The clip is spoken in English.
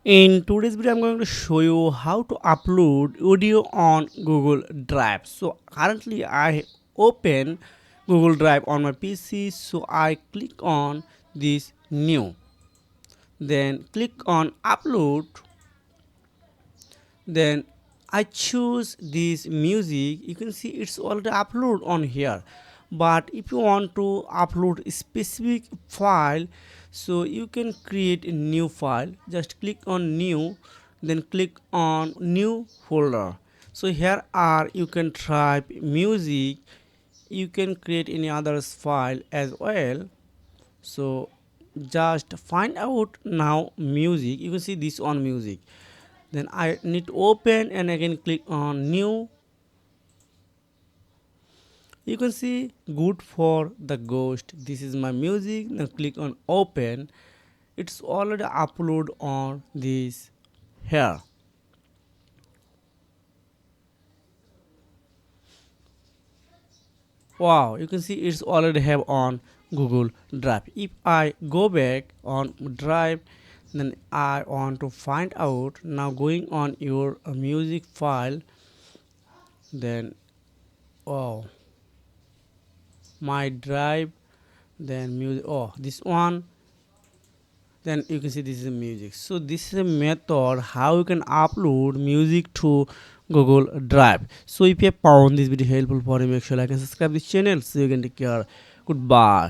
In today's video, I'm going to show you how to upload audio on Google Drive. So currently I open Google Drive on my PC. So I click on this new, then click on upload, then I choose this music. You can see it's already uploaded on here, but if you want to upload a specific file, so you can create a new file. Just click on new, then click on new folder. So here are, you can type music, you can create any others file as well. So just find out now music. You can see this on music, then I need to open and again click on new. You can see good for the ghost, this is my music. Now click on open. It's already upload on this here. Wow, you can see it's already have on Google Drive. If I go back on Drive, then I want to find out, now going on your music file, then wow, my drive, then music, oh this one, then you can see this is a music. So this is a method how you can upload music to Google Drive. So if you have found this video helpful for you, make sure like and subscribe this channel. So you can take care. Goodbye.